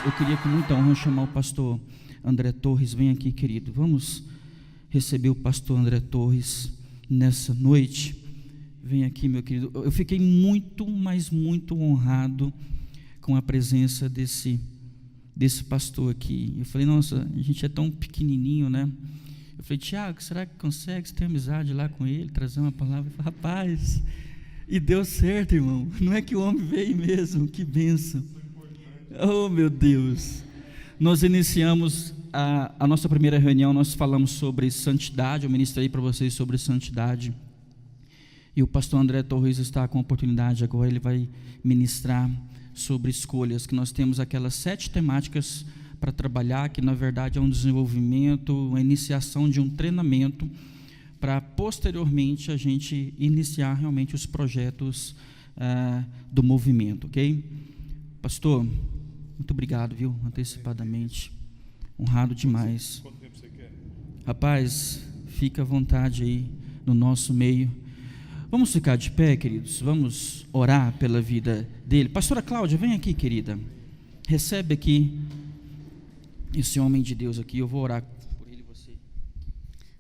eu queria com muita honra chamar o pastor André Torres. Vem aqui, querido. Vamos receber o pastor André Torres nessa noite. Vem aqui, meu querido. Eu fiquei muito, mas muito honrado com a presença desse pastor aqui. Eu falei, nossa, a gente é tão pequenininho, né? Eu falei, Tiago, será que consegue? Você tem amizade lá com ele, trazer uma palavra? Eu falei, rapaz, e deu certo, irmão. Não é que o homem veio mesmo, que bênção. Oh, meu Deus. Nós iniciamos a nossa primeira reunião, nós falamos sobre santidade, eu ministrei para vocês sobre santidade. E o pastor André Torres está com a oportunidade agora, ele vai ministrar sobre escolhas, que nós temos aquelas 7 temáticas para trabalhar, que na verdade é um desenvolvimento, uma iniciação de um treinamento, para posteriormente a gente iniciar realmente os projetos do movimento, ok? Pastor, muito obrigado, viu, antecipadamente, honrado demais. Quanto tempo você quer? Rapaz, fica à vontade aí no nosso meio. Vamos ficar de pé, queridos, vamos orar pela vida dele. Pastora Cláudia, vem aqui, querida, recebe aqui esse homem de Deus aqui, eu vou orar por ele e você.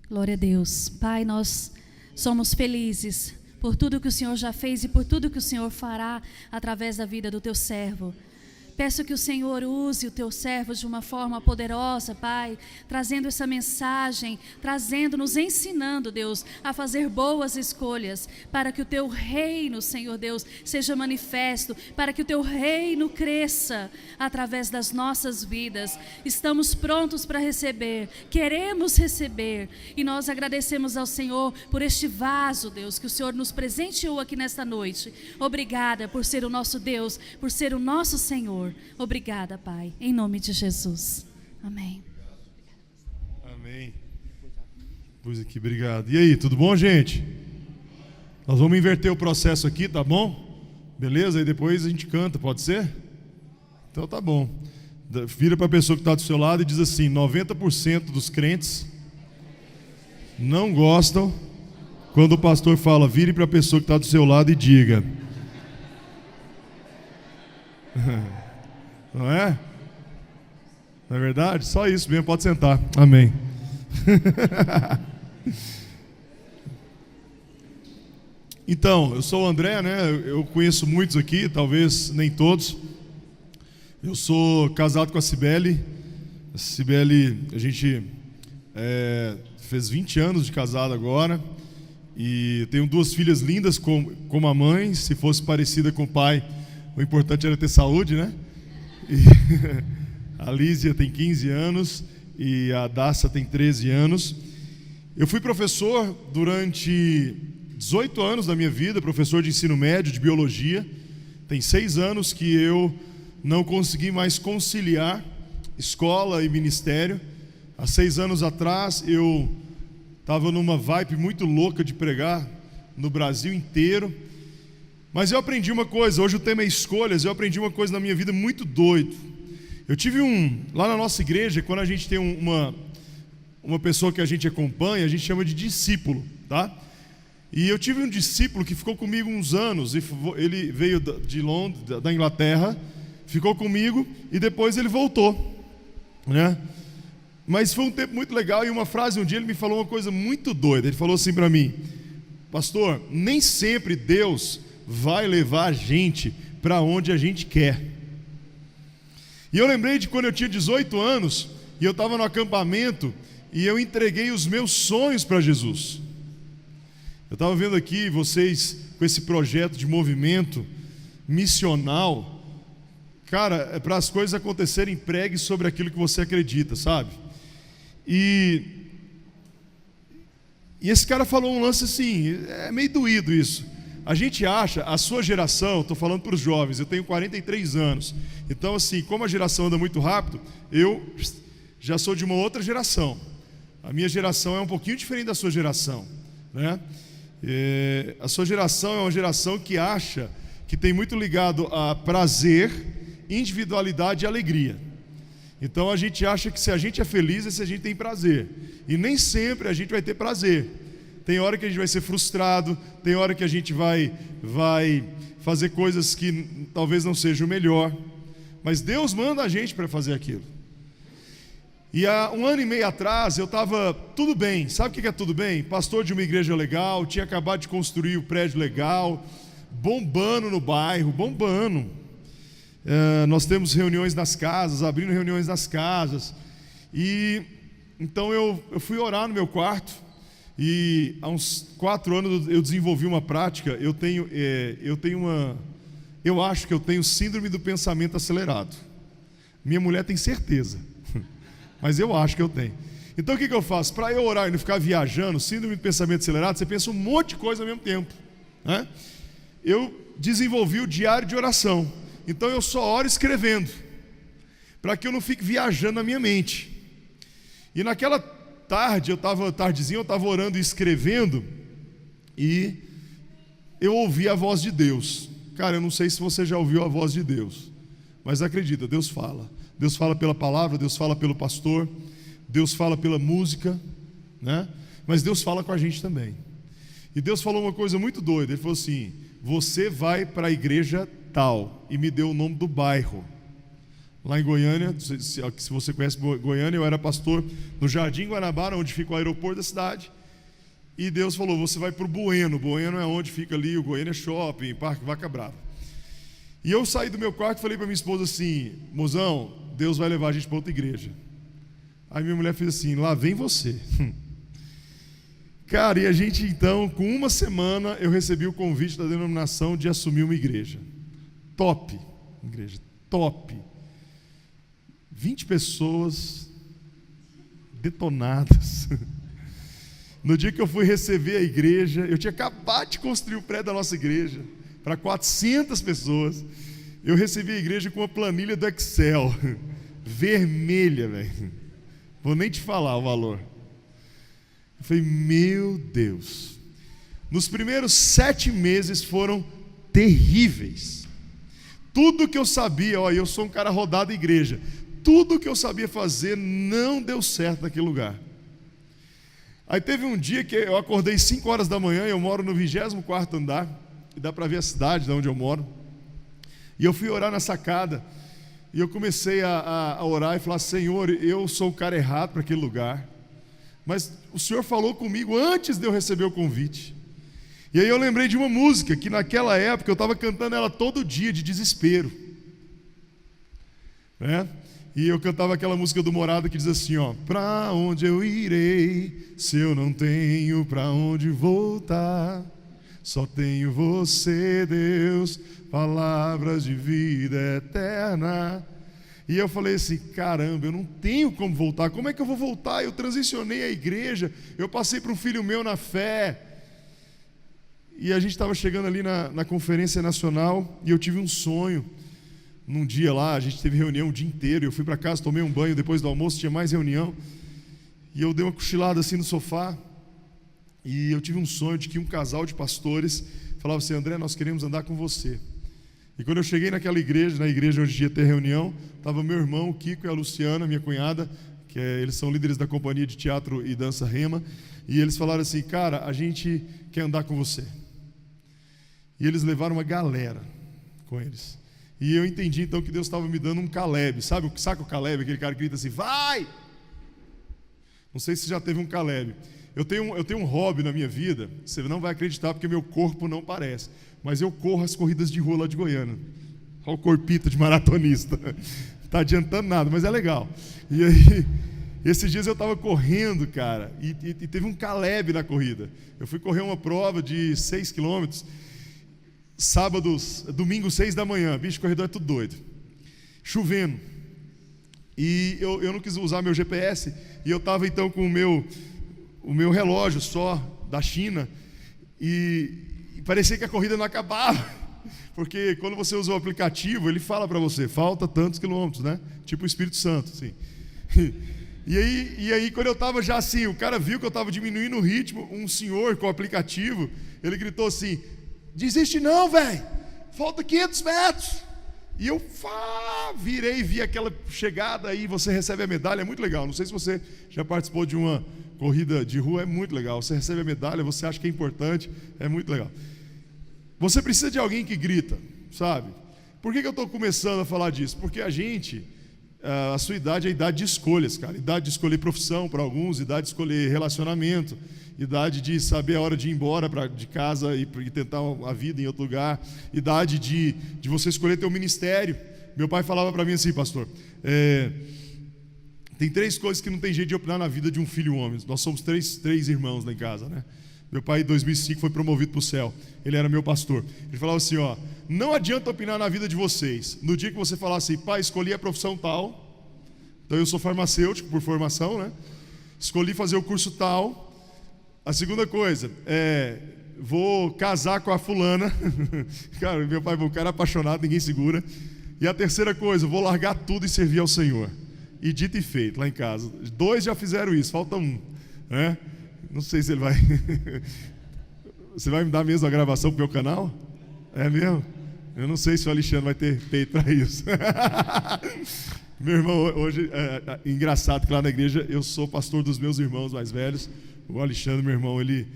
Glória a Deus. Pai, nós somos felizes por tudo que o Senhor já fez e por tudo que o Senhor fará através da vida do teu servo. Peço que o Senhor use o teu servo de uma forma poderosa, Pai, trazendo essa mensagem, nos ensinando, Deus, a fazer boas escolhas, para que o teu reino, Senhor Deus, seja manifesto, para que o teu reino cresça através das nossas vidas. Estamos prontos para receber, queremos receber, e nós agradecemos ao Senhor por este vaso, Deus, que o Senhor nos presenteou aqui nesta noite. Obrigada por ser o nosso Deus, por ser o nosso Senhor. Obrigada, Pai, em nome de Jesus. Amém. Amém. Pois aqui, obrigado. E aí, tudo bom, gente? Nós vamos inverter o processo aqui, tá bom? Beleza? E depois a gente canta, pode ser? Então tá bom. Vira para a pessoa que está do seu lado e diz assim: 90% dos crentes não gostam quando o pastor fala. Vire para a pessoa que está do seu lado e diga. Não é? Não é verdade? Só isso mesmo, pode sentar. Amém. Então, eu sou o André, né? Eu conheço muitos aqui, talvez nem todos. Eu sou casado com a Cibele. A Cibele, a gente fez 20 anos de casado agora. E tenho 2 filhas lindas como a mãe. Se fosse parecida com o pai, o importante era ter saúde, né? E a Lísia tem 15 anos e a Daça tem 13 anos. Eu fui professor durante 18 anos da minha vida, professor de ensino médio, de biologia. Tem 6 anos que eu não consegui mais conciliar escola e ministério. Há 6 anos atrás eu estava numa vibe muito louca de pregar no Brasil inteiro. Mas eu aprendi uma coisa, hoje o tema é escolhas, eu aprendi uma coisa na minha vida muito doido. Eu tive lá na nossa igreja, quando a gente tem uma pessoa que a gente acompanha, a gente chama de discípulo, tá? E eu tive um discípulo que ficou comigo uns anos, ele veio de Londres, da Inglaterra, ficou comigo e depois ele voltou, né? Mas foi um tempo muito legal e uma frase, um dia ele me falou uma coisa muito doida, ele falou assim para mim: pastor, nem sempre Deus vai levar a gente para onde a gente quer. E eu lembrei de quando eu tinha 18 anos e eu estava no acampamento e eu entreguei os meus sonhos para Jesus. Eu estava vendo aqui vocês com esse projeto de movimento missional. Cara, para as coisas acontecerem, pregue sobre aquilo que você acredita, sabe? E esse cara falou um lance assim, é meio doído isso. A gente acha, a sua geração, estou falando para os jovens, eu tenho 43 anos. Então assim, como a geração anda muito rápido, eu já sou de uma outra geração. A minha geração é um pouquinho diferente da sua geração, né? A sua geração é uma geração que acha que tem muito ligado a prazer, individualidade e alegria. Então a gente acha que se a gente é feliz é se a gente tem prazer. E nem sempre a gente vai ter prazer. Tem hora que a gente vai ser frustrado, tem hora que a gente vai fazer coisas que talvez não sejam o melhor. mas Deus manda a gente para fazer aquilo. E há 1 ano e meio atrás eu estava tudo bem. Sabe o que é tudo bem? Pastor de uma igreja legal, tinha acabado de construir o prédio legal, bombando no bairro, bombando. Nós temos reuniões nas casas, abrindo reuniões nas casas. E então eu fui orar no meu quarto. E há uns 4 anos eu desenvolvi uma prática. Eu acho que eu tenho síndrome do pensamento acelerado. Minha mulher tem certeza, mas eu acho que eu tenho. Então o que eu faço? Para eu orar e não ficar viajando, síndrome do pensamento acelerado, você pensa um monte de coisa ao mesmo tempo, né? Eu desenvolvi o diário de oração. Então eu só oro escrevendo, para que eu não fique viajando na minha mente. E naquela tarde, tardezinha, eu estava orando e escrevendo, e eu ouvi a voz de Deus. Cara, eu não sei se você já ouviu a voz de Deus, mas acredita, Deus fala. Deus fala pela palavra, Deus fala pelo pastor, Deus fala pela música, né? Mas Deus fala com a gente também. E Deus falou uma coisa muito doida. Ele falou assim: você vai para a igreja tal, e me deu o nome do bairro. Lá em Goiânia, se você conhece Goiânia, eu era pastor no Jardim Guanabara, onde fica o aeroporto da cidade. E Deus falou: você vai para o Bueno. Bueno é onde fica ali o Goiânia Shopping, Parque Vaca Brava. E eu saí do meu quarto e falei para minha esposa assim: mozão, Deus vai levar a gente para outra igreja. Aí minha mulher fez assim: lá vem você. Cara, e a gente então, com uma semana, eu recebi o convite da denominação de assumir uma igreja. Top, igreja, top. 20 pessoas detonadas. No dia que eu fui receber a igreja, eu tinha acabado de construir o prédio da nossa igreja para 400 pessoas. Eu recebi a igreja com uma planilha do Excel, vermelha, velho. Vou nem te falar o valor. Eu falei: meu Deus. Nos primeiros 7 meses foram terríveis. Tudo que eu sabia, eu sou um cara rodado em igreja, tudo que eu sabia fazer não deu certo naquele lugar. Aí teve um dia que eu acordei 5 horas da manhã, eu moro no 24º andar, e dá para ver a cidade de onde eu moro. E eu fui orar na sacada, e eu comecei a orar e falar: Senhor, eu sou o cara errado para aquele lugar, mas o Senhor falou comigo antes de eu receber o convite. E aí eu lembrei de uma música, que naquela época eu estava cantando ela todo dia, de desespero, né? E eu cantava aquela música do Morada que diz assim, pra onde eu irei, se eu não tenho pra onde voltar? Só tenho você, Deus, palavras de vida eterna. E eu falei assim: caramba, eu não tenho como voltar. Como é que eu vou voltar? Eu transicionei a igreja, eu passei para um filho meu na fé. E a gente estava chegando ali na conferência nacional, e eu tive um sonho. Num dia lá, a gente teve reunião o dia inteiro. Eu fui para casa, tomei um banho, depois do almoço tinha mais reunião. E eu dei uma cochilada assim no sofá, e eu tive um sonho de que um casal de pastores falava assim: André, nós queremos andar com você. E quando eu cheguei naquela igreja, na igreja onde ia ter reunião, estava meu irmão, o Kiko, e a Luciana, minha cunhada, eles são líderes da companhia de teatro e dança Rema, e eles falaram assim: cara, a gente quer andar com você. E eles levaram uma galera com eles. E eu entendi então que Deus estava me dando um Caleb. Sabe o Caleb, aquele cara que grita assim: vai! Não sei se já teve um Caleb. Eu tenho um hobby na minha vida, você não vai acreditar porque meu corpo não parece, mas eu corro as corridas de rua lá de Goiânia. Olha o corpito de maratonista. Não está adiantando nada, mas é legal. E aí, esses dias eu estava correndo, cara, e teve um Caleb na corrida. Eu fui correr uma prova de 6 quilômetros, domingo 6 da manhã, bicho, corredor é tudo doido, chovendo, e eu não quis usar meu GPS, e eu estava então com o meu relógio só da China, e parecia que a corrida não acabava, porque quando você usa o aplicativo, ele fala para você: falta tantos quilômetros, né? Tipo o Espírito Santo, assim. E aí quando eu estava já assim, o cara viu que eu estava diminuindo o ritmo, um senhor com o aplicativo, ele gritou assim: desiste não, velho, falta 500 metros. E eu virei e vi aquela chegada aí, você recebe a medalha, é muito legal. Não sei se você já participou de uma corrida de rua, é muito legal. Você recebe a medalha, você acha que é importante, é muito legal. Você precisa de alguém que grita, sabe? Por que eu estou começando a falar disso? Porque a sua idade é a idade de escolhas, cara. Idade de escolher profissão para alguns, idade de escolher relacionamento, idade de saber a hora de ir embora de casa e tentar a vida em outro lugar, idade de você escolher teu ministério. Meu pai falava para mim assim, pastor, tem 3 coisas que não tem jeito de opinar na vida de um filho homem. Nós somos três irmãos lá em casa, né? Meu pai, em 2005, foi promovido para o céu. Ele era meu pastor. Ele falava assim, não adianta opinar na vida de vocês. No dia que você falar assim, pai, escolhi a profissão tal. Então eu sou farmacêutico por formação, né? Escolhi fazer o curso tal. A segunda coisa, vou casar com a fulana. Cara, meu pai, o cara é apaixonado, ninguém segura. E a terceira coisa, vou largar tudo e servir ao Senhor. E dito e feito, lá em casa. 2 já fizeram isso, falta 1, né? Não sei se ele vai... Você vai me dar mesmo a gravação pro meu canal? É mesmo? Eu não sei se o Alexandre vai ter peito para isso. Meu irmão, hoje, engraçado que lá na igreja eu sou pastor dos meus irmãos mais velhos. O Alexandre, meu irmão, ele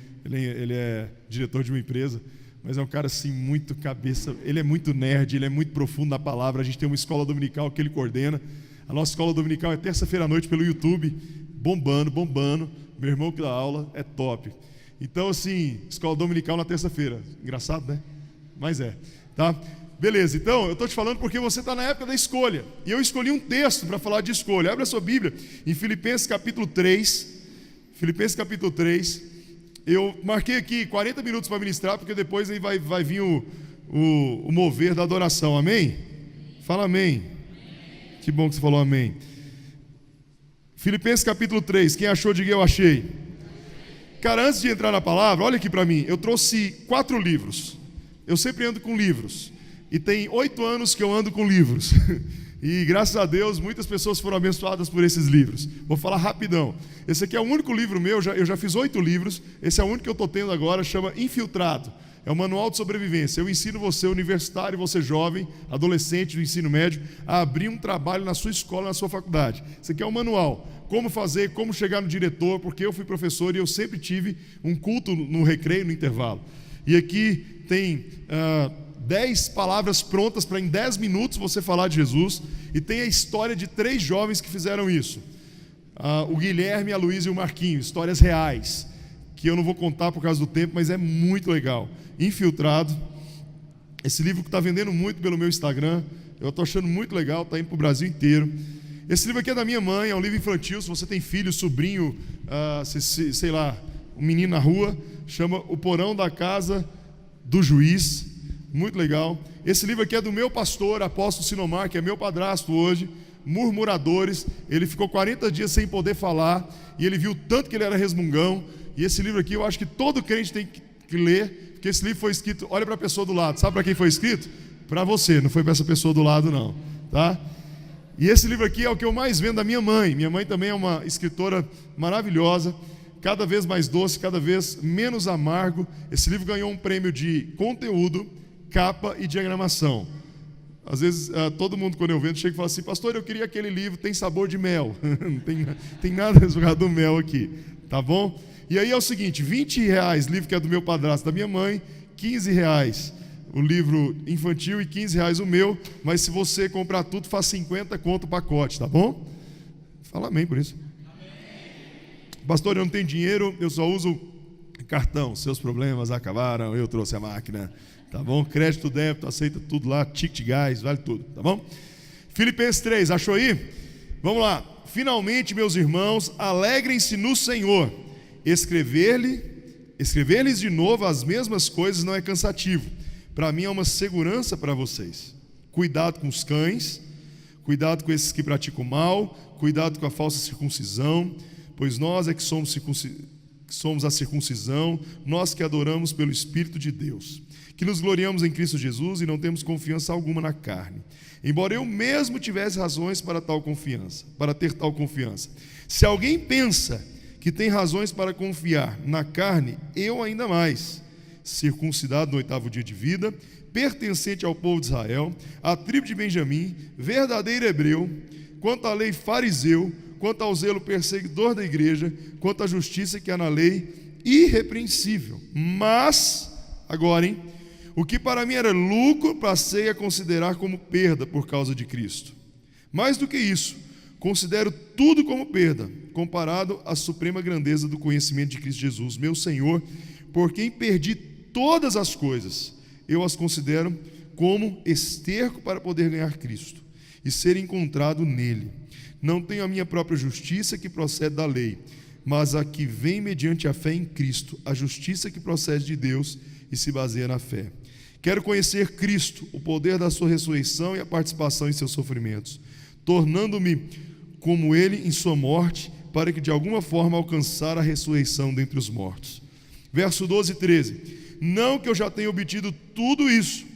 é diretor de uma empresa, mas é um cara assim, muito cabeça, ele é muito nerd, ele é muito profundo na palavra. A gente tem uma escola dominical que ele coordena. A nossa escola dominical é terça-feira à noite pelo YouTube, bombando. Meu irmão que dá aula é top. Então, assim, escola dominical na terça-feira. Engraçado, né? Mas tá? Beleza, então, eu estou te falando porque você está na época da escolha. E eu escolhi um texto para falar de escolha. Abre a sua Bíblia em Filipenses capítulo 3. Filipenses capítulo 3. Eu marquei aqui 40 minutos para ministrar, porque depois aí vai vir o mover da adoração. Amém? Fala amém. Que bom que você falou amém. Filipenses capítulo 3, quem achou, diga eu achei. Cara, antes de entrar na palavra, olha aqui para mim, eu trouxe 4 livros. Eu sempre ando com livros. E tem 8 anos que eu ando com livros. E graças a Deus, muitas pessoas foram abençoadas por esses livros. Vou falar rapidão. Esse aqui é o único livro meu, eu já fiz 8 livros. Esse é o único que eu estou tendo agora, chama Infiltrado. É o manual de sobrevivência. Eu ensino você, universitário, você jovem, adolescente do ensino médio, a abrir um trabalho na sua escola, na sua faculdade. Isso aqui é um manual. Como fazer, como chegar no diretor, porque eu fui professor e eu sempre tive um culto no recreio, no intervalo. E aqui tem 10 palavras prontas para em 10 minutos você falar de Jesus. E tem a história de 3 jovens que fizeram isso. O Guilherme, a Luísa e o Marquinho, histórias reais, que eu não vou contar por causa do tempo, mas é muito legal. Infiltrado, esse livro que está vendendo muito pelo meu Instagram, eu estou achando muito legal, está indo para o Brasil inteiro. Esse livro aqui é da minha mãe, é um livro infantil. Se você tem filho, sobrinho, sei lá, um menino na rua, chama O Porão da Casa do Juiz, muito legal. Esse livro aqui é do meu pastor, apóstolo Sinomar, que é meu padrasto hoje. Murmuradores, ele ficou 40 dias sem poder falar, e ele viu tanto que ele era resmungão. E esse livro aqui eu acho que todo crente tem que ler, porque esse livro foi escrito, olha para a pessoa do lado, sabe para quem foi escrito? Para você, não foi para essa pessoa do lado não, tá? E esse livro aqui é o que eu mais vendo da minha mãe. Minha mãe também é uma escritora maravilhosa, cada vez mais doce, cada vez menos amargo. Esse livro ganhou um prêmio de conteúdo, capa e diagramação. Às vezes, todo mundo, quando eu vendo, chega e fala assim: pastor, eu queria aquele livro, tem sabor de mel. Não tem nada resultado do mel aqui, tá bom? E aí é o seguinte, R$20, livro que é do meu padrasto, da minha mãe, R$15 o livro infantil e R$15 o meu, mas se você comprar tudo, faz 50 conto o pacote, tá bom? Fala amém por isso. Amém. Pastor, eu não tenho dinheiro, eu só uso cartão, seus problemas acabaram, eu trouxe a máquina. Tá bom? Crédito, débito, aceita tudo lá, ticket, gás, vale tudo, tá bom? Filipenses 3, achou aí? Vamos lá. Finalmente, meus irmãos, alegrem-se no Senhor. Escrever-lhes de novo as mesmas coisas não é cansativo. Para mim é uma segurança para vocês. Cuidado com os cães, cuidado com esses que praticam mal, cuidado com a falsa circuncisão, pois nós é que somos a circuncisão, nós que adoramos pelo Espírito de Deus, que nos gloriamos em Cristo Jesus e não temos confiança alguma na carne, embora eu mesmo tivesse razões para ter tal confiança. Se alguém pensa que tem razões para confiar na carne, eu ainda mais, circuncidado no 8º dia de vida, pertencente ao povo de Israel, à tribo de Benjamim, verdadeiro hebreu, quanto à lei fariseu, quanto ao zelo perseguidor da igreja, quanto à justiça que há na lei, irrepreensível. Mas, agora, O que para mim era lucro, passei a considerar como perda por causa de Cristo. Mais do que isso, considero tudo como perda, comparado à suprema grandeza do conhecimento de Cristo Jesus, meu Senhor, por quem perdi todas as coisas. Eu as considero como esterco para poder ganhar Cristo e ser encontrado nele. Não tenho a minha própria justiça que procede da lei, mas a que vem mediante a fé em Cristo, a justiça que procede de Deus e se baseia na fé. Quero conhecer Cristo, o poder da sua ressurreição e a participação em seus sofrimentos, tornando-me como ele em sua morte, para que de alguma forma alcançar a ressurreição dentre os mortos. Verso 12 e 13. Não que eu já tenha obtido tudo isso,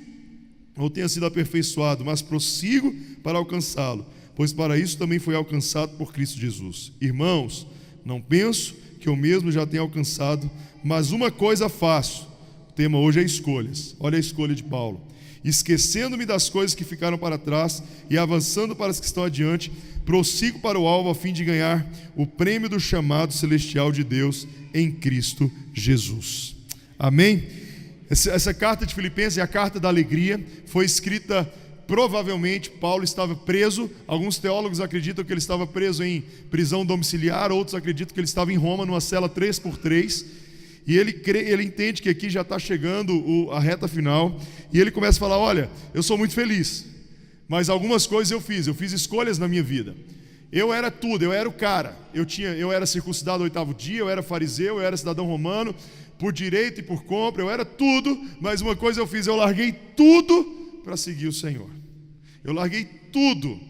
ou tenha sido aperfeiçoado, mas prossigo para alcançá-lo, pois para isso também fui alcançado por Cristo Jesus. Irmãos, não penso que eu mesmo já tenha alcançado, mas uma coisa faço. O tema hoje é escolhas. Olha a escolha de Paulo. Esquecendo-me das coisas que ficaram para trás e avançando para as que estão adiante, prossigo para o alvo a fim de ganhar o prêmio do chamado celestial de Deus em Cristo Jesus. Amém? Essa carta de Filipenses é a carta da alegria. Foi escrita, provavelmente, Paulo estava preso. Alguns teólogos acreditam que ele estava preso em prisão domiciliar, outros acreditam que ele estava em Roma, numa cela 3x3. E ele entende que aqui já está chegando a reta final. E ele começa a falar, olha, eu sou muito feliz, mas algumas coisas eu fiz escolhas na minha vida. Eu era tudo, eu era o cara. Eu era circuncidado ao 8º dia, eu era fariseu, eu era cidadão romano, por direito e por compra, eu era tudo, mas uma coisa eu fiz, eu larguei tudo para seguir o Senhor. Eu larguei tudo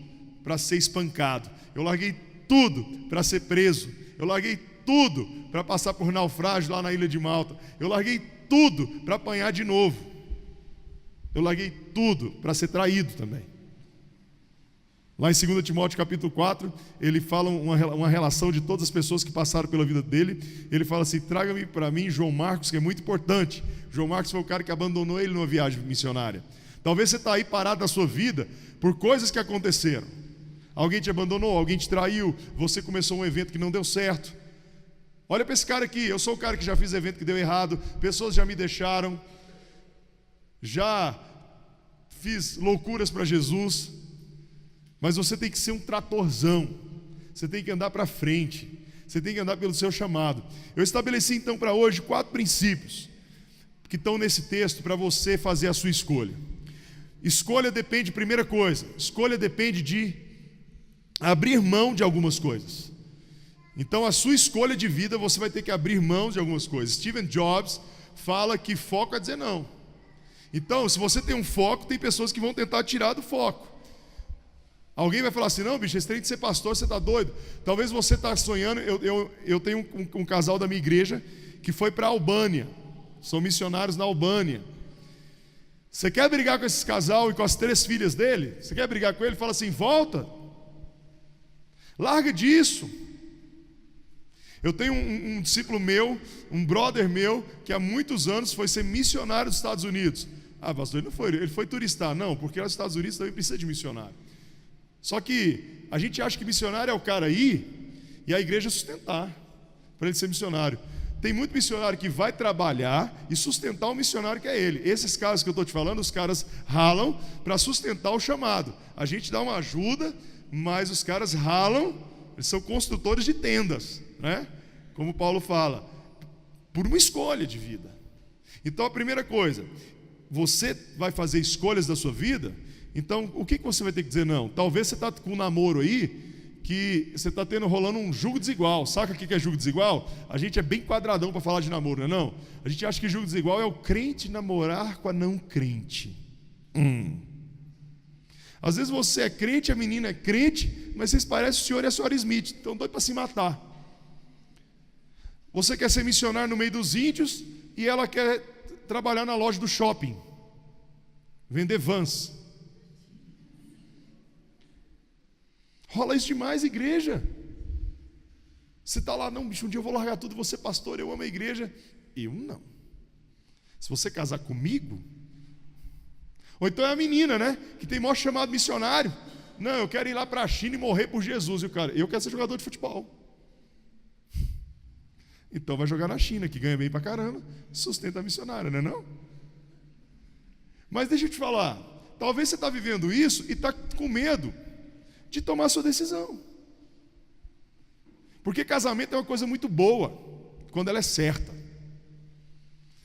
para ser espancado. Eu larguei tudo para ser preso. Eu larguei tudo para passar por naufrágio lá na ilha de Malta. Eu larguei tudo para apanhar de novo. Eu larguei tudo para ser traído também. Lá em 2 Timóteo capítulo 4, ele fala uma relação de todas as pessoas que passaram pela vida dele. Ele fala assim, traga-me para mim João Marcos, que é muito importante. João Marcos foi o cara que abandonou ele numa viagem missionária. Talvez você está aí parado na sua vida por coisas que aconteceram. Alguém te abandonou, alguém te traiu, você começou um evento que não deu certo. Olha para esse cara aqui, eu sou o cara que já fiz evento que deu errado, pessoas já me deixaram, já fiz loucuras para Jesus, mas você tem que ser um tratorzão, você tem que andar para frente, você tem que andar pelo seu chamado. Eu estabeleci então para hoje 4 princípios que estão nesse texto para você fazer a sua escolha. Escolha depende, primeira coisa, escolha depende de abrir mão de algumas coisas. Então a sua escolha de vida você vai ter que abrir mão de algumas coisas. Steve Jobs fala que foco é dizer não. Então se você tem um foco, tem pessoas que vão tentar tirar do foco. Alguém vai falar assim, não bicho, esse trem de ser pastor, você está doido. Talvez você está sonhando. Eu tenho um casal da minha igreja que foi para a Albânia, são missionários na Albânia. Você quer brigar com esse casal e com as 3 filhas dele? Você quer brigar com ele? Fala assim, volta, larga disso. Eu tenho um discípulo meu, um brother meu, que há muitos anos foi ser missionário dos Estados Unidos. Ah, pastor, ele não foi, ele foi turistar. Não, porque nos Estados Unidos também precisa de missionário. Só que a gente acha que missionário é o cara ir e a igreja sustentar para ele ser missionário. Tem muito missionário que vai trabalhar e sustentar o missionário que é ele. Esses caras que eu estou te falando, os caras ralam para sustentar o chamado. A gente dá uma ajuda, mas os caras ralam, eles são construtores de tendas, né? Como Paulo fala, por uma escolha de vida. Então a primeira coisa, você vai fazer escolhas da sua vida. Então, o que você vai ter que dizer não? Talvez você está com um namoro aí, que você está rolando um jugo desigual. Saca o que é jugo desigual? A gente é bem quadradão para falar de namoro, não é não? A gente acha que jugo desigual é o crente namorar com a não crente. Às vezes você é crente, a menina é crente, mas vocês parecem o senhor e a senhora Smith, estão doidos para se matar. Você quer ser missionário no meio dos índios e ela quer trabalhar na loja do shopping, vender vans. Rola isso demais, igreja. Você está lá, não, bicho, um dia eu vou largar tudo, você pastor, eu amo a igreja. Eu não. Se você casar comigo, ou então é a menina, né, que tem maior chamado missionário. Não, eu quero ir lá para a China e morrer por Jesus. E o cara, eu quero ser jogador de futebol. Então vai jogar na China, que ganha bem pra caramba, sustenta a missionária, não é não? Mas deixa eu te falar, talvez você está vivendo isso e está com medo de tomar a sua decisão. Porque casamento é uma coisa muito boa, quando ela é certa.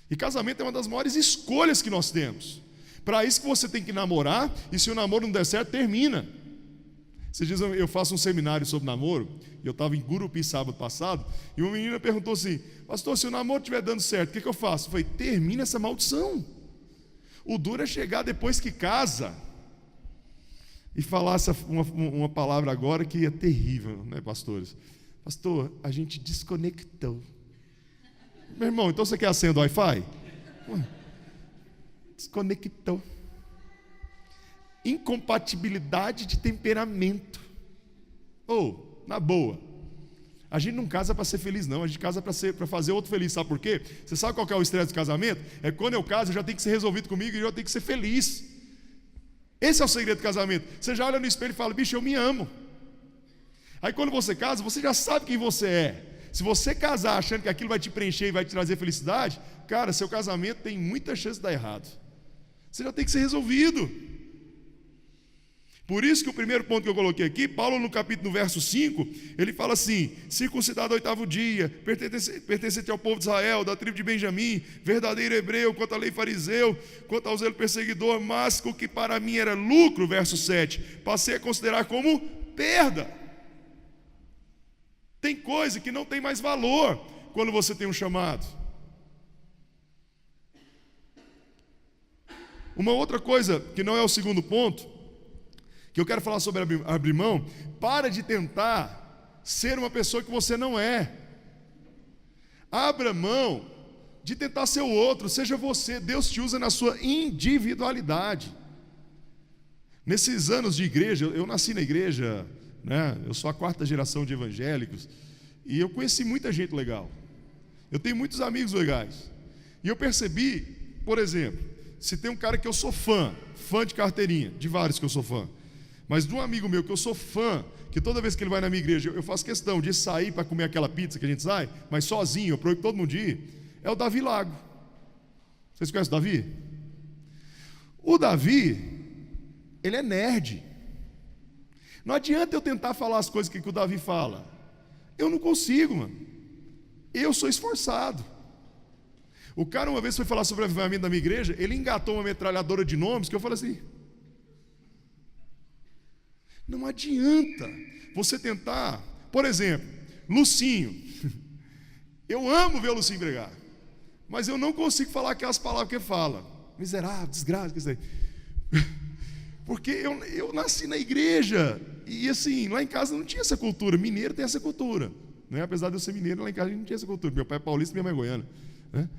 E casamento é uma das maiores escolhas que nós temos. Para isso que você tem que namorar, e se o namoro não der certo, termina. Esses dias eu faço um seminário sobre namoro, e eu estava em Gurupi sábado passado, e uma menina perguntou assim: pastor, se o namoro estiver dando certo, o que eu faço? Eu falei: termina essa maldição. O duro é chegar depois que casa e falar uma palavra agora que é terrível, né, pastores? Pastor, a gente desconectou. Meu irmão, então você quer a senha do Wi-Fi? Desconectou. Incompatibilidade de temperamento. Na boa, a gente não casa para ser feliz, não. A gente casa para fazer outro feliz. Sabe por quê? Você sabe qual que é o estresse do casamento? É quando eu caso, já tem que ser resolvido comigo e eu tenho que ser feliz. Esse é o segredo do casamento. Você já olha no espelho e fala: bicho, eu me amo. Aí quando você casa, você já sabe quem você é. Se você casar achando que aquilo vai te preencher e vai te trazer felicidade, cara, seu casamento tem muita chance de dar errado. Você já tem que ser resolvido. Por isso que o primeiro ponto que eu coloquei aqui, Paulo no verso 5, ele fala assim: circuncidado ao 8º dia, pertencente ao povo de Israel, da tribo de Benjamim, verdadeiro hebreu, quanto à lei fariseu, quanto ao zelo perseguidor, mas o que para mim era lucro, verso 7, passei a considerar como perda. Tem coisa que não tem mais valor quando você tem um chamado. Uma outra coisa que não é o segundo ponto, que eu quero falar sobre abrir mão: para de tentar ser uma pessoa que você não é. Abra mão de tentar ser o outro, seja você. Deus te usa na sua individualidade. Nesses anos de igreja, eu nasci na igreja, né? Eu sou a 4ª geração de evangélicos, e eu conheci muita gente legal. Eu tenho muitos amigos legais. E eu percebi, por exemplo, se tem um cara que eu sou fã de carteirinha, de vários que eu sou fã, mas de um amigo meu que eu sou fã, que toda vez que ele vai na minha igreja, eu faço questão de sair para comer aquela pizza que a gente sai, mas sozinho, eu proíbo todo mundo de ir, é o Davi Lago. Vocês conhecem o Davi? O Davi, ele é nerd. Não adianta eu tentar falar as coisas que o Davi fala. Eu não consigo, mano. Eu sou esforçado. O cara uma vez foi falar sobre o avivamento da minha igreja, ele engatou uma metralhadora de nomes que eu falei assim: não adianta você tentar. Por exemplo, Lucinho. Eu amo ver o Lucinho pregar, mas eu não consigo falar aquelas palavras que ele fala. Miserável, desgraça, isso aí. Porque eu nasci na igreja, e assim, lá em casa não tinha essa cultura. Mineiro tem essa cultura, né? Apesar de eu ser mineiro, lá em casa a gente não tinha essa cultura. Meu pai é paulista e minha mãe é goiana, né?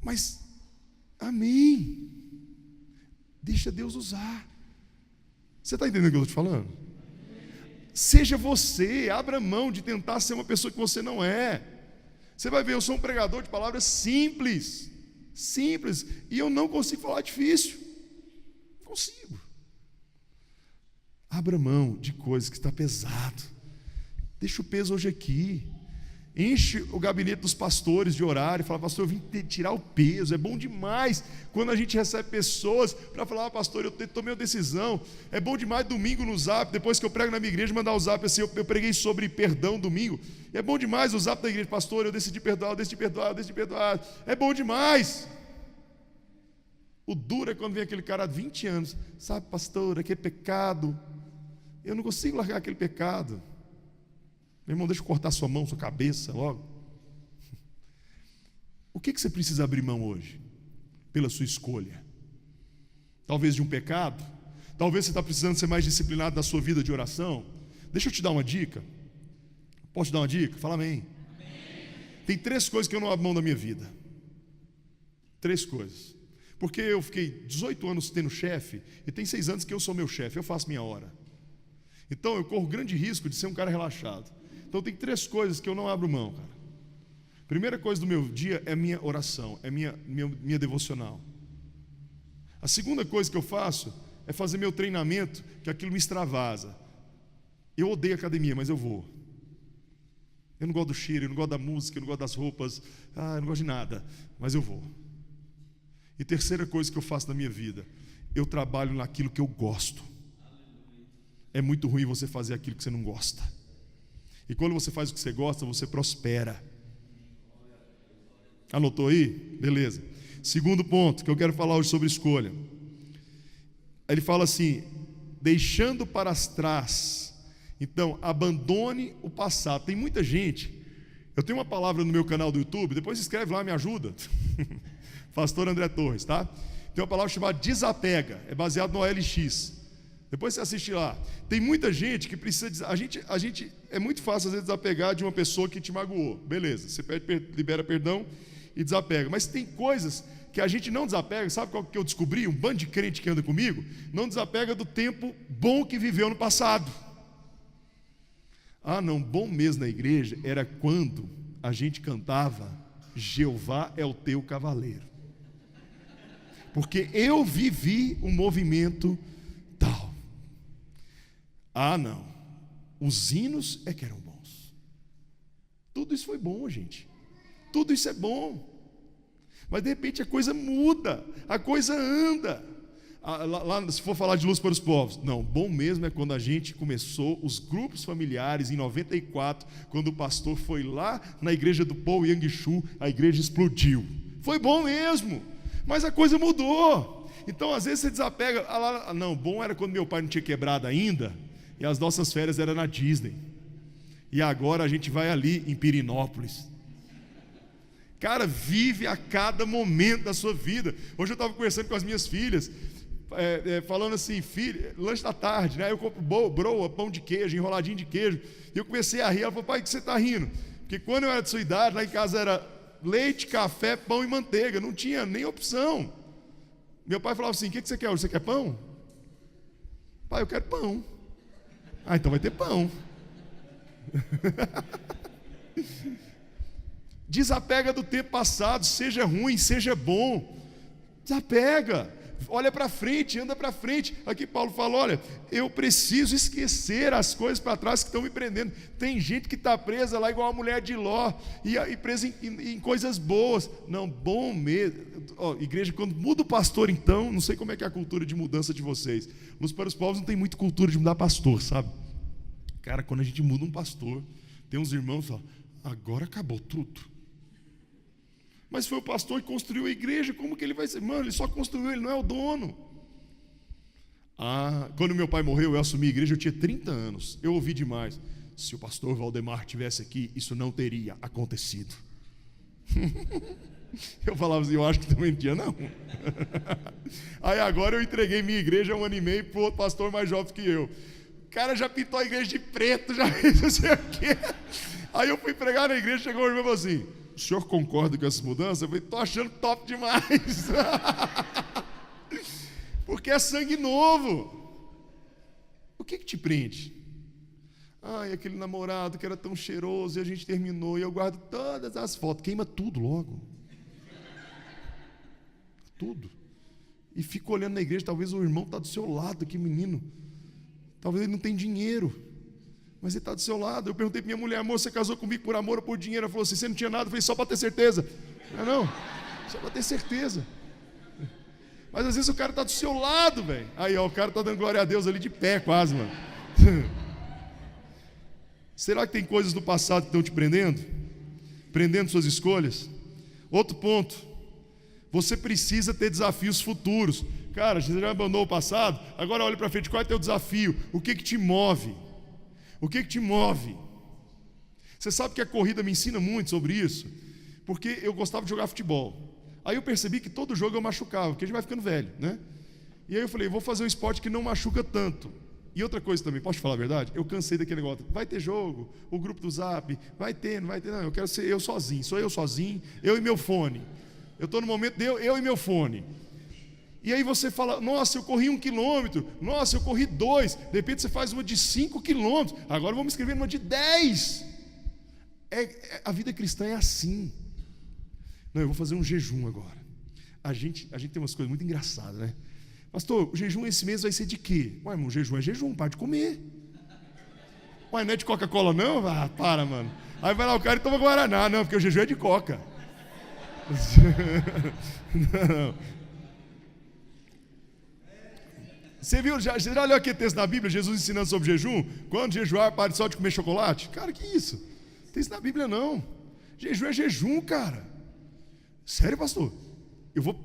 Mas, amém. Deixa Deus usar. Você está entendendo o que eu estou te falando? Seja você, abra mão de tentar ser uma pessoa que você não é. Você vai ver, eu sou um pregador de palavras simples, e eu não consigo falar difícil. Consigo. Abra mão de coisas que está pesado. Deixa o peso hoje aqui. Enche o gabinete dos pastores de horário e fala: pastor, eu vim tirar o peso. É bom demais quando a gente recebe pessoas para falar: pastor, eu tomei uma decisão. É bom demais domingo no Zap, depois que eu prego na minha igreja, mandar o Zap assim: eu preguei sobre perdão domingo. E é bom demais o Zap da igreja: pastor, eu decidi perdoar, eu decidi perdoar, eu decidi perdoar. É bom demais. O duro é quando vem aquele cara há 20 anos: sabe, pastor, aquele pecado, eu não consigo largar aquele pecado. Meu irmão, deixa eu cortar sua mão, sua cabeça logo. O que você precisa abrir mão hoje? Pela sua escolha. Talvez de um pecado. Talvez você está precisando ser mais disciplinado na sua vida de oração. Deixa eu te dar uma dica. Posso te dar uma dica? Fala amém. Tem 3 coisas que eu não abro mão da minha vida. 3 coisas. Porque eu fiquei 18 anos tendo chefe, e tem 6 anos que eu sou meu chefe, eu faço minha hora. Então eu corro grande risco de ser um cara relaxado. Então tem 3 coisas que eu não abro mão, cara. Primeira coisa do meu dia é minha oração, é minha devocional. A segunda coisa que eu faço é fazer meu treinamento, que aquilo me extravasa. Eu odeio academia, mas eu vou. Eu não gosto do cheiro, eu não gosto da música, eu não gosto das roupas, eu não gosto de nada, mas eu vou. E terceira coisa que eu faço na minha vida, eu trabalho naquilo que eu gosto. É muito ruim você fazer aquilo que você não gosta. E quando você faz o que você gosta, você prospera. Anotou aí? Beleza. Segundo ponto que eu quero falar hoje sobre escolha. Ele fala assim: deixando para trás. Então, abandone o passado. Tem muita gente. Eu tenho uma palavra no meu canal do YouTube, depois escreve lá, me ajuda. Pastor André Torres, tá? Tem uma palavra chamada desapega, é baseado no OLX. Depois você assiste lá. Tem muita gente que precisa. A gente é muito fácil às vezes desapegar de uma pessoa que te magoou. Beleza, você libera perdão e desapega. Mas tem coisas que a gente não desapega. Sabe qual que eu descobri? Um bando de crente que anda comigo não desapega do tempo bom que viveu no passado. Ah, não, bom mesmo na igreja era quando a gente cantava Jeová é o teu cavaleiro. Porque eu vivi um movimento tal. Ah, não, os hinos é que eram bons. Tudo isso foi bom, gente. Tudo isso é bom. Mas de repente a coisa muda, a coisa anda. Lá, se for falar de Luz para os Povos, não, bom mesmo é quando a gente começou os grupos familiares em 94, quando o pastor foi lá na igreja do Paul Yang-Shu, a igreja explodiu. Foi bom mesmo, mas a coisa mudou. Então às vezes você desapega. Não, bom era quando meu pai não tinha quebrado ainda e as nossas férias eram na Disney. E agora a gente vai ali em Pirinópolis. Cara, vive a cada momento da sua vida. Hoje eu estava conversando com as minhas filhas, falando assim: filha, lanche da tarde, né? Eu compro broa, pão de queijo, enroladinho de queijo. E eu comecei a rir. Ela falou: pai, o que você está rindo? Porque quando eu era de sua idade, lá em casa era leite, café, pão e manteiga. Não tinha nem opção. Meu pai falava assim: o que você quer hoje? Você quer pão? Pai, eu quero pão. Ah, então vai ter pão. Desapega do tempo passado, seja ruim, seja bom. Desapega. Olha para frente, anda para frente. Aqui Paulo fala: olha, eu preciso esquecer as coisas para trás que estão me prendendo. Tem gente que está presa lá igual a mulher de Ló, e presa em coisas boas. Não, bom mesmo. Igreja, quando muda o pastor, então, não sei como é que é a cultura de mudança de vocês. Luz para os Povos não tem muito cultura de mudar pastor, sabe? Cara, quando a gente muda um pastor, tem uns irmãos que falam: agora acabou tudo. Mas foi o pastor que construiu a igreja, como que ele vai ser? Mano, ele só construiu, ele não é o dono. Quando meu pai morreu, eu assumi a igreja, eu tinha 30 anos. Eu ouvi demais: se o pastor Valdemar estivesse aqui, isso não teria acontecido. Eu falava assim: eu acho que também não tinha, não. Aí agora eu entreguei minha igreja há 1 ano e meio para o outro pastor mais jovem que eu. O cara já pintou a igreja de preto, já fez não sei o quê. Aí eu fui pregar na igreja, chegou o irmão e falou assim: o senhor concorda com essa mudança? Eu falei: estou achando top demais. Porque é sangue novo. O que te prende? E aquele namorado que era tão cheiroso e a gente terminou, e eu guardo todas as fotos. Queima tudo logo. Tudo. E fico olhando na igreja, talvez o irmão está do seu lado, que menino. Talvez ele não tenha dinheiro, mas ele está do seu lado. Eu perguntei para minha mulher: amor, você casou comigo por amor ou por dinheiro? Ela falou assim: você não tinha nada? Eu falei: só para ter certeza. Não, só para ter certeza. Mas às vezes o cara está do seu lado, velho. Aí, o cara está dando glória a Deus ali de pé quase, mano. Será que tem coisas do passado que estão te prendendo? Prendendo suas escolhas? Outro ponto: você precisa ter desafios futuros. Cara, você já abandonou o passado? Agora olha para frente, qual é o teu desafio? O que te move? O que te move? Você sabe que a corrida me ensina muito sobre isso, porque eu gostava de jogar futebol. Aí eu percebi que todo jogo eu machucava, porque a gente vai ficando velho, né? E aí eu falei: vou fazer um esporte que não machuca tanto. E outra coisa também, posso te falar a verdade? Eu cansei daquele negócio: vai ter jogo, o grupo do Zap, vai ter, não vai ter. Não, eu quero ser eu sozinho, sou eu sozinho, eu e meu fone. Eu estou no momento de eu e meu fone. E aí você fala: nossa, eu corri 1 quilômetro, nossa, eu corri 2. De repente você faz uma de 5 quilômetros. Agora vamos escrever numa de 10. A vida cristã é assim. Não, eu vou fazer um jejum agora. A gente tem umas coisas muito engraçadas, né? Pastor, o jejum esse mês vai ser de quê? Ué, irmão, jejum é jejum, para de comer. Ué, não é de Coca-Cola não? Para, mano. Aí vai lá o cara e toma Guaraná. Não, porque o jejum é de Coca. Não. Você viu, já olhou aquele texto na Bíblia, Jesus ensinando sobre jejum? Quando jejuar, pare só de comer chocolate? Cara, que isso? Não tem isso na Bíblia não. Jejum é jejum, cara. Sério, pastor? Eu vou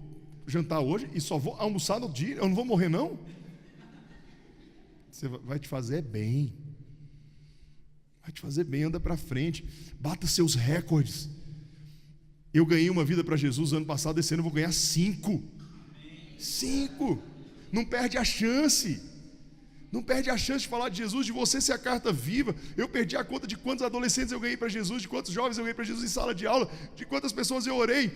jantar hoje e só vou almoçar no dia? Eu não vou morrer não? Você vai te fazer bem. Vai te fazer bem, anda para frente. Bata seus recordes. Eu ganhei uma vida para Jesus ano passado, esse ano eu vou ganhar 5. 5. Não perde a chance. Não perde a chance de falar de Jesus, de você ser a carta viva. Eu perdi a conta de quantos adolescentes eu ganhei para Jesus, de quantos jovens eu ganhei para Jesus em sala de aula, de quantas pessoas eu orei,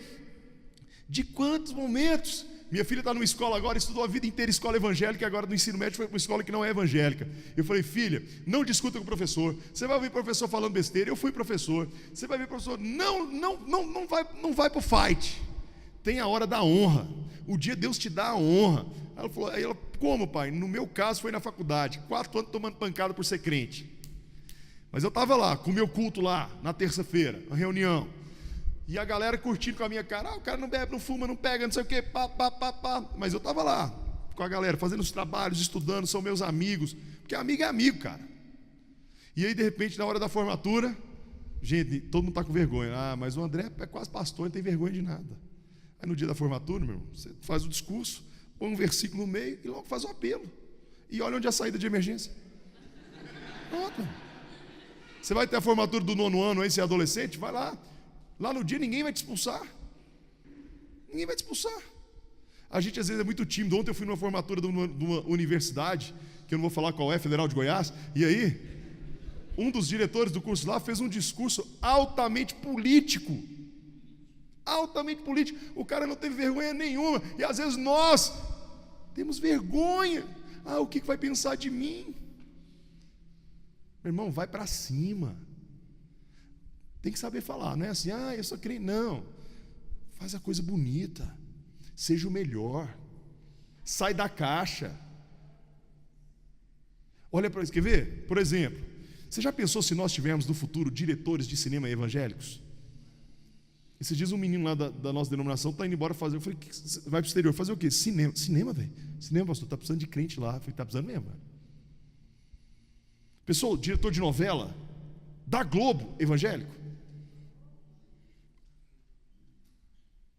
de quantos momentos. Minha filha está numa escola agora, estudou a vida inteira escola evangélica, e agora no ensino médio foi para uma escola que não é evangélica. Eu falei, filha, não discuta com o professor. Você vai ouvir o professor falando besteira. Eu fui professor. Você vai ver o professor, não vai para o fight. Tem a hora da honra. O dia Deus te dá a honra. Aí ela, como, pai? No meu caso foi na faculdade, 4 anos tomando pancada por ser crente. Mas eu estava lá, com o meu culto lá, na terça-feira, uma reunião. E a galera curtindo com a minha cara, o cara não bebe, não fuma, não pega, não sei o quê, pá. Mas eu estava lá, com a galera, fazendo os trabalhos, estudando, são meus amigos. Porque amigo é amigo, cara. E aí, de repente, na hora da formatura, gente, todo mundo está com vergonha. Ah, mas o André é quase pastor, não tem vergonha de nada. Aí no dia da formatura, meu irmão, você faz o discurso, põe um versículo no meio e logo faz o apelo. E olha onde é a saída de emergência. Pronto. Você vai ter a formatura do 9º ano aí, se é adolescente, vai lá. Lá no dia ninguém vai te expulsar. Ninguém vai te expulsar. A gente às vezes é muito tímido. Ontem eu fui numa formatura de uma universidade, que eu não vou falar qual é, Federal de Goiás. E aí, um dos diretores do curso lá fez um discurso altamente político. Altamente político. O cara não teve vergonha nenhuma. E às vezes nós temos vergonha. Ah, o que vai pensar de mim? Meu irmão, vai para cima. Tem que saber falar, não é assim, eu só creio. Não. Faz a coisa bonita. Seja o melhor. Sai da caixa. Olha para isso, quer ver? Por exemplo, você já pensou se nós tivermos no futuro diretores de cinema evangélicos? Esses dias um menino lá da nossa denominação está indo embora fazer. Eu falei, vai para o exterior fazer o quê? Cinema, velho. Cinema, pastor, está precisando de crente lá. Eu falei, está precisando mesmo, velho. Pessoal, diretor de novela da Globo evangélico.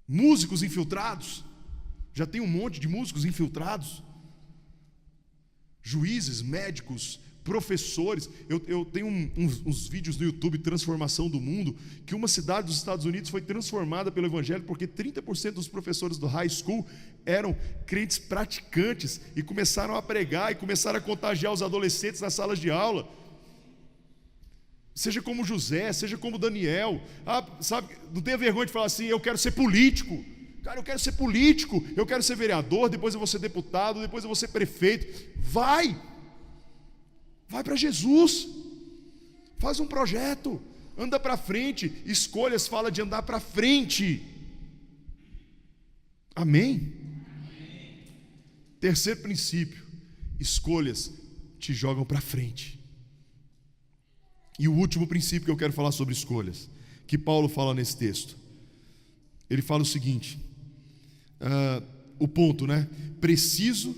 Músicos infiltrados. Já tem um monte de músicos infiltrados. Juízes, médicos, professores. Eu tenho uns vídeos no YouTube, Transformação do Mundo, que uma cidade dos Estados Unidos foi transformada pelo evangelho, porque 30% dos professores do high school eram crentes praticantes e começaram a pregar e começaram a contagiar os adolescentes nas salas de aula. Seja como José, seja como Daniel. Sabe, não tenha vergonha de falar assim, eu quero ser político. Cara, eu quero ser político, eu quero ser vereador, depois eu vou ser deputado, depois eu vou ser prefeito. Vai para Jesus. Faz um projeto, anda para frente. Escolhas fala de andar para frente. Amém? Terceiro princípio, escolhas te jogam para frente. E o último princípio que eu quero falar sobre escolhas, que Paulo fala nesse texto, ele fala o seguinte, o ponto, né? Preciso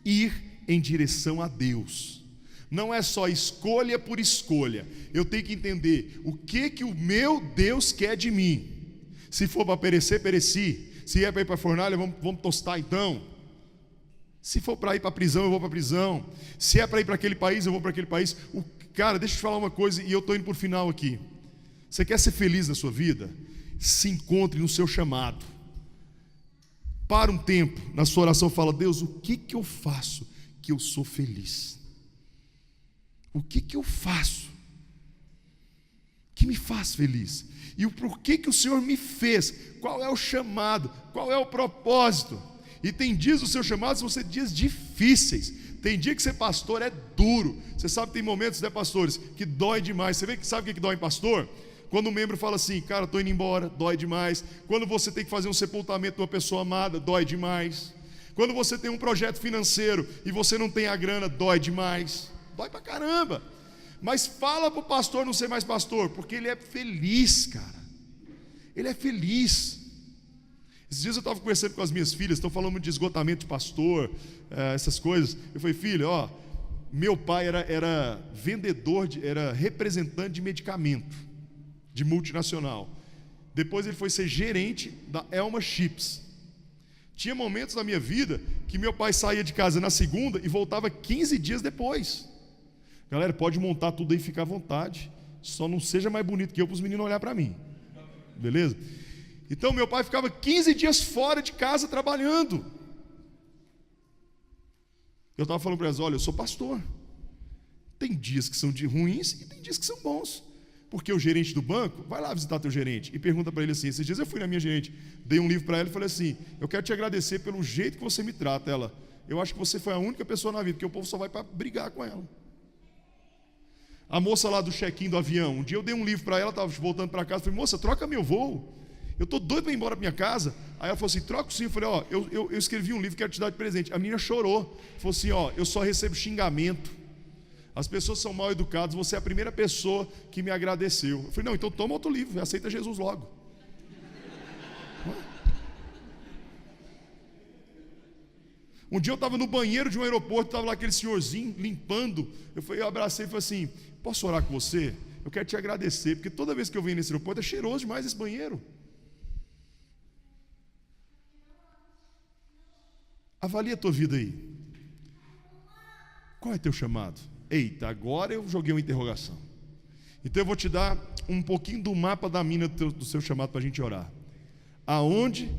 ir em direção a Deus. Não é só escolha por escolha. Eu tenho que entender o que o meu Deus quer de mim. Se for para perecer, pereci. Se é para ir para a fornalha, vamos tostar então. Se for para ir para a prisão, eu vou para a prisão. Se é para ir para aquele país, eu vou para aquele país. Cara, deixa eu te falar uma coisa, e eu estou indo por final aqui. Você quer ser feliz na sua vida? Se encontre no seu chamado. Para um tempo, na sua oração, fala, Deus, o que eu faço que eu sou feliz? O que eu faço que me faz feliz? E o porquê que o Senhor me fez? Qual é o chamado? Qual é o propósito? E tem dias do seu chamado, vão ser dias difíceis. Tem dia que ser pastor é duro. Você sabe que tem momentos, né, pastores, que dói demais. Sabe o que dói em pastor? Quando um membro fala assim, cara, estou indo embora, dói demais. Quando você tem que fazer um sepultamento de uma pessoa amada, dói demais. Quando você tem um projeto financeiro e você não tem a grana, dói demais. Dói pra caramba. Mas fala pro pastor não ser mais pastor, porque ele é feliz, cara. Ele é feliz. Esses dias eu estava conversando com as minhas filhas, estão falando de esgotamento de pastor, essas coisas. Eu falei, filha, ó, meu pai era vendedor, era representante de medicamento, de multinacional. Depois ele foi ser gerente da Elma Chips. Tinha momentos na minha vida que meu pai saía de casa na segunda e voltava 15 dias depois. Galera, pode montar tudo aí, fica à vontade. Só não seja mais bonito que eu para os meninos olhar para mim. Beleza? Então meu pai ficava 15 dias fora de casa trabalhando. Eu estava falando para elas, olha, eu sou pastor. Tem dias que são ruins e tem dias que são bons. Porque o gerente do banco, vai lá visitar teu gerente e pergunta para ele assim, esses dias eu fui na minha gerente, dei um livro para ela e falei assim, eu quero te agradecer pelo jeito que você me trata. Ela, eu acho que você foi a única pessoa na vida, porque o povo só vai para brigar com ela. A moça lá do check-in do avião, um dia eu dei um livro para ela, estava voltando para casa, falei, moça, troca meu voo. Eu estou doido para ir embora para minha casa. Aí ela falou assim, troca sim. Eu falei, ó, eu escrevi um livro, quero te dar de presente. A menina chorou, falou assim, ó, eu só recebo xingamento. As pessoas são mal educadas, você é a primeira pessoa que me agradeceu. Eu falei, não, então toma outro livro, aceita Jesus logo. Um dia eu estava no banheiro de um aeroporto, estava lá aquele senhorzinho limpando. Eu abracei e falei assim, posso orar com você? Eu quero te agradecer, porque toda vez que eu venho nesse aeroporto é cheiroso demais esse banheiro. Avalia a tua vida aí. Qual é teu chamado? Eita, agora eu joguei uma interrogação. Então eu vou te dar um pouquinho do mapa da mina do seu chamado para a gente orar. Aonde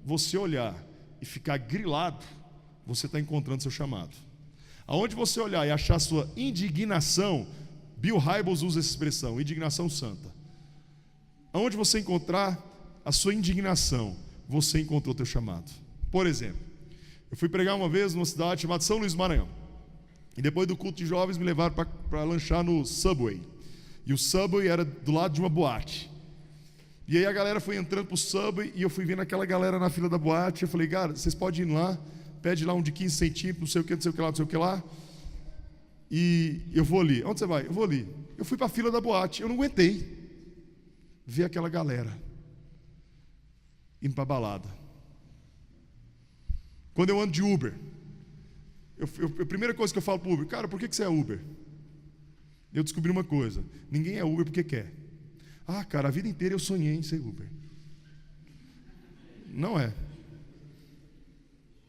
você olhar e ficar grilado, você está encontrando seu chamado. Aonde você olhar e achar sua indignação, Bill Hybels usa essa expressão, indignação santa. Aonde você encontrar a sua indignação, você encontrou teu chamado. Por exemplo, eu fui pregar uma vez numa cidade chamada São Luís do Maranhão. E depois do culto de jovens me levaram para lanchar no Subway. E o Subway era do lado de uma boate. E aí a galera foi entrando para o Subway e eu fui vendo aquela galera na fila da boate. Eu falei, cara, vocês podem ir lá, pede lá um de 15 centímetros, não sei o que, não sei o que lá, não sei o que lá. E eu vou ali. Onde você vai? Eu vou ali. Eu fui para a fila da boate, eu não aguentei ver aquela galera indo para a balada. Quando eu ando de Uber, a primeira coisa que eu falo para o Uber, cara, por que você é Uber? Eu descobri uma coisa, ninguém é Uber porque quer. Ah, cara, a vida inteira eu sonhei em ser Uber. Não é.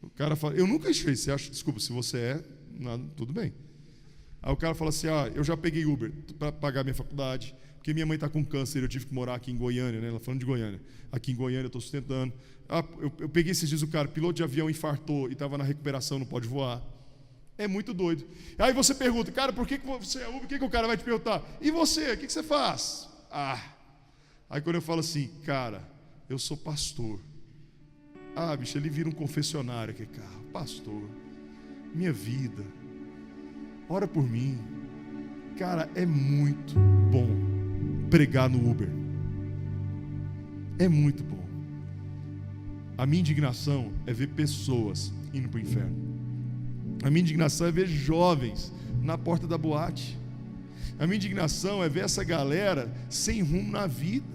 O cara fala, eu nunca achei, você acha, desculpa, se você é, nada, tudo bem. Aí o cara fala assim, eu já peguei Uber para pagar minha faculdade, porque minha mãe está com câncer, eu tive que morar aqui em Goiânia, né? Ela falando de Goiânia. Aqui em Goiânia eu estou sustentando. Eu peguei esses dias o cara, piloto de avião infartou e estava na recuperação, não pode voar. É muito doido. Aí você pergunta, cara, por que você é Uber? O que o cara vai te perguntar? E você, o que você faz? Aí quando eu falo assim, cara, eu sou pastor. Bicho, ele vira um confessionário aqui, cara, pastor, minha vida, ora por mim. Cara, é muito bom pregar no Uber. É muito bom. A minha indignação é ver pessoas indo para o inferno. A minha indignação é ver jovens na porta da boate. A minha indignação é ver essa galera sem rumo na vida.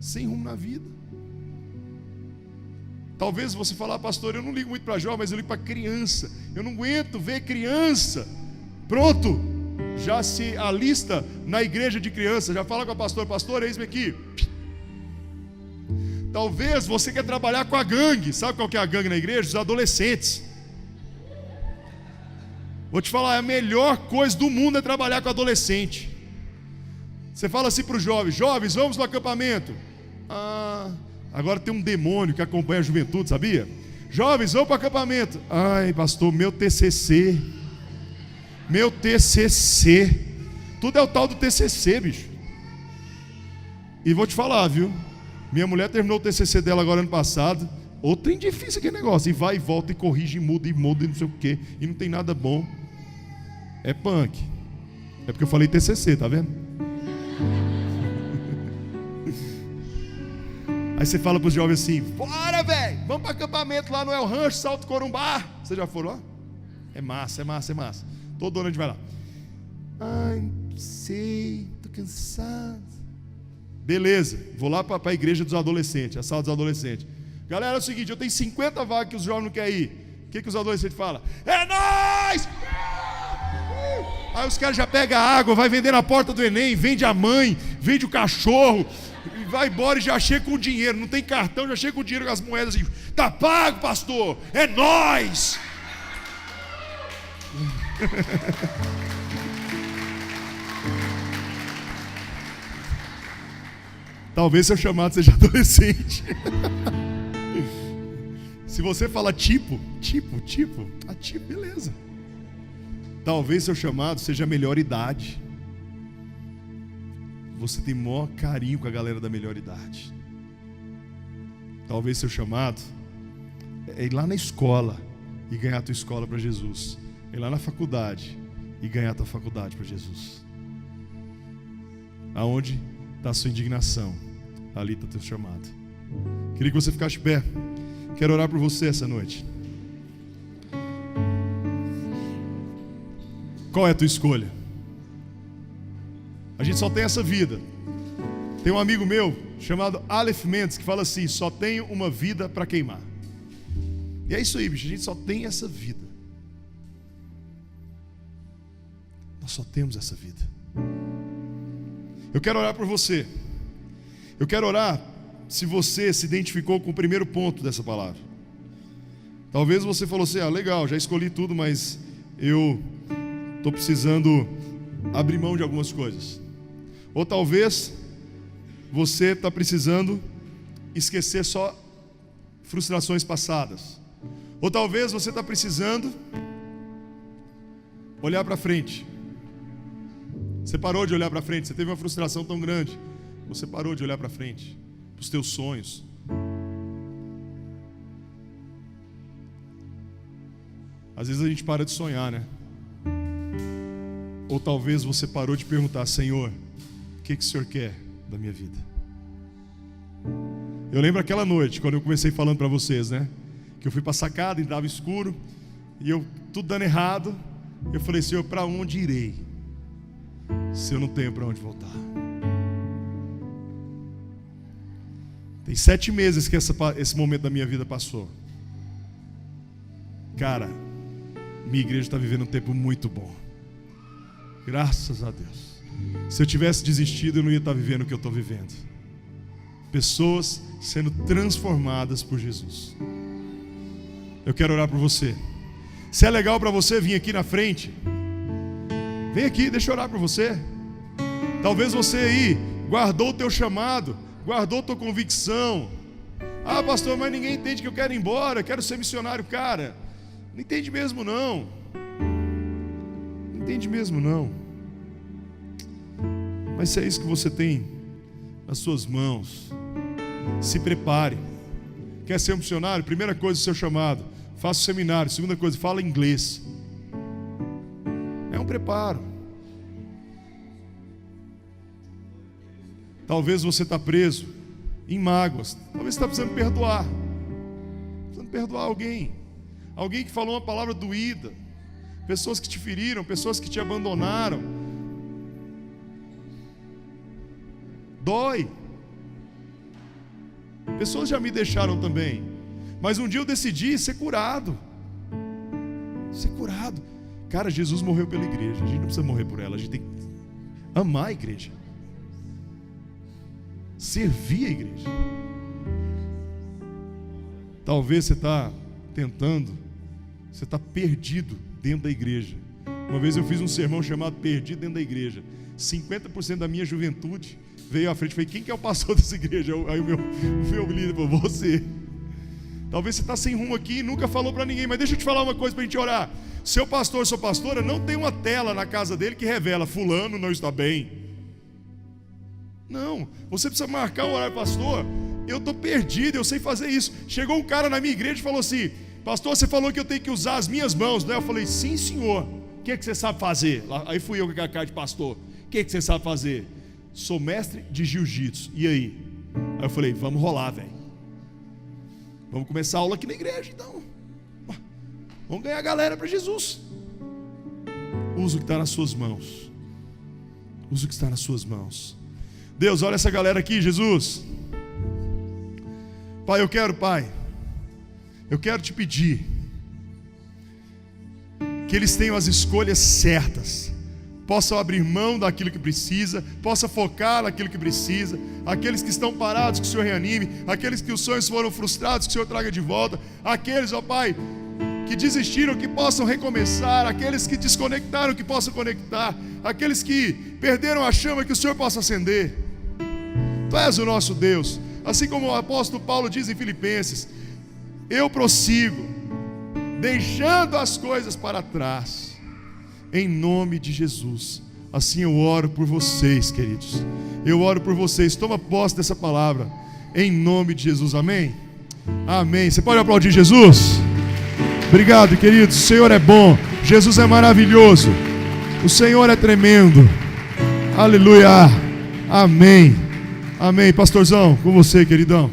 Sem rumo na vida. Talvez você falar, pastor, eu não ligo muito para jovem, mas eu ligo para criança. Eu não aguento ver criança. Pronto, já se alista na igreja de criança. Já fala com a pastora, pastor, eis-me aqui. Talvez você quer trabalhar com a gangue. Sabe qual que é a gangue na igreja? Os adolescentes. Vou te falar, a melhor coisa do mundo é trabalhar com adolescente. Você fala assim para os jovens, jovens, vamos no acampamento. Agora tem um demônio que acompanha a juventude, sabia? Jovens, vamos para o acampamento. Ai, pastor, meu TCC. Tudo é o tal do TCC, bicho. E vou te falar, viu? Minha mulher terminou o TCC dela agora ano passado. Outro trem difícil aquele negócio. E vai e volta, e corrige, e muda, e não sei o quê. E não tem nada bom. É punk. É porque eu falei TCC, tá vendo? Aí você fala para os jovens assim, bora, velho, vamos para acampamento lá no El Rancho, Salto Corumbá. Vocês já foram lá? É massa. Todo ano a gente vai lá. Ai, não sei, tô cansado. Beleza, vou lá para a igreja dos adolescentes, a sala dos adolescentes. Galera, é o seguinte, eu tenho 50 vagas que os jovens não querem ir. O que os adolescentes falam? É nóis! Aí os caras já pegam a água, vai vender na porta do Enem, vende a mãe, vende o cachorro, e vai embora e já chega com o dinheiro. Não tem cartão, já chega com o dinheiro, com as moedas assim. Tá pago, pastor, é nóis! Talvez seu chamado seja adolescente. Se você fala tipo, beleza. Talvez seu chamado seja a melhor idade. Você tem maior carinho com a galera da melhor idade. Talvez seu chamado é ir lá na escola e ganhar a tua escola para Jesus. Ir lá na faculdade e ganhar a tua faculdade para Jesus. Aonde está a sua indignação, ali está o teu chamado. Queria que você ficasse de pé. Quero orar por você essa noite. Qual é a tua escolha? A gente só tem essa vida. Tem um amigo meu chamado Aleph Mendes que fala assim: só tenho uma vida para queimar. E é isso aí, bicho, a gente só tem essa vida. Nós só temos essa vida. Eu quero orar por você. Eu quero orar se você se identificou com o primeiro ponto dessa palavra. Talvez você falou assim: legal, já escolhi tudo, mas eu estou precisando abrir mão de algumas coisas. Ou talvez você está precisando esquecer só frustrações passadas. Ou talvez você está precisando olhar para frente. Você parou de olhar para frente, você teve uma frustração tão grande, você parou de olhar para frente, para os teus sonhos. Às vezes a gente para de sonhar, né? Ou talvez você parou de perguntar: Senhor, o que o Senhor quer da minha vida? Eu lembro aquela noite, quando eu comecei falando para vocês, né? Que eu fui para a sacada e estava escuro, e eu, tudo dando errado. Eu falei: Senhor, para onde irei, se eu não tenho para onde voltar? Tem 7 meses que esse momento da minha vida passou. Cara, minha igreja está vivendo um tempo muito bom. Graças a Deus. Se eu tivesse desistido, eu não ia estar vivendo o que eu estou vivendo. Pessoas sendo transformadas por Jesus. Eu quero orar por você. Se é legal para você vir aqui na frente, vem aqui, deixa eu orar por você. Talvez você aí guardou o teu chamado, guardou a tua convicção. Pastor, mas ninguém entende que eu quero ir embora, eu quero ser missionário. Cara, não entende mesmo não. Não entende mesmo não. Mas se é isso que você tem nas suas mãos, se prepare. Quer ser um missionário? Primeira coisa, o seu chamado: faça o seminário. Segunda coisa, fala inglês. É um preparo. Talvez você está preso em mágoas. Talvez você está precisando perdoar. Precisando perdoar alguém. Alguém que falou uma palavra doída. Pessoas que te feriram, pessoas que te abandonaram. Dói. Pessoas já me deixaram também. Mas um dia eu decidi ser curado. Ser curado. Cara, Jesus morreu pela igreja. A gente não precisa morrer por ela. A gente tem que amar a igreja. Servir a igreja. Talvez você está tentando, você está perdido dentro da igreja. Uma vez eu fiz um sermão chamado Perdido Dentro da Igreja. 50% da minha juventude veio à frente e falei: quem que é o pastor dessa igreja? Aí o meu líder falou: você. Talvez você está sem rumo aqui e nunca falou para ninguém. Mas deixa eu te falar uma coisa para a gente orar. Seu pastor, sua pastora, não tem uma tela na casa dele que revela: fulano não está bem. Não, você precisa marcar o horário. Pastor, eu estou perdido, eu sei fazer isso. Chegou um cara na minha igreja e falou assim: pastor, você falou que eu tenho que usar as minhas mãos, né? Eu falei: sim, senhor. O que você sabe fazer? Aí fui eu com a cara de pastor. O que você sabe fazer? Sou mestre de jiu-jitsu. E aí? Aí eu falei: vamos rolar, velho. Vamos começar a aula aqui na igreja, então. Vamos ganhar a galera para Jesus. Usa o que está nas suas mãos. Usa o que está nas suas mãos. Deus, olha essa galera aqui, Jesus. Pai, eu quero te pedir que eles tenham as escolhas certas, possam abrir mão daquilo que precisa, possam focar naquilo que precisa. Aqueles que estão parados, que o Senhor reanime. Aqueles que os sonhos foram frustrados, que o Senhor traga de volta. Aqueles, ó Pai, que desistiram, que possam recomeçar. Aqueles que desconectaram, que possam conectar. Aqueles que perderam a chama, que o Senhor possa acender. Tu és o nosso Deus. Assim como o apóstolo Paulo diz em Filipenses: eu prossigo, deixando as coisas para trás, em nome de Jesus. Assim eu oro por vocês, queridos. Eu oro por vocês. Toma posse dessa palavra, em nome de Jesus. Amém? Amém. Você pode aplaudir Jesus? Obrigado, queridos. O Senhor é bom. Jesus é maravilhoso. O Senhor é tremendo. Aleluia. Amém. Amém. Pastorzão, com você, queridão.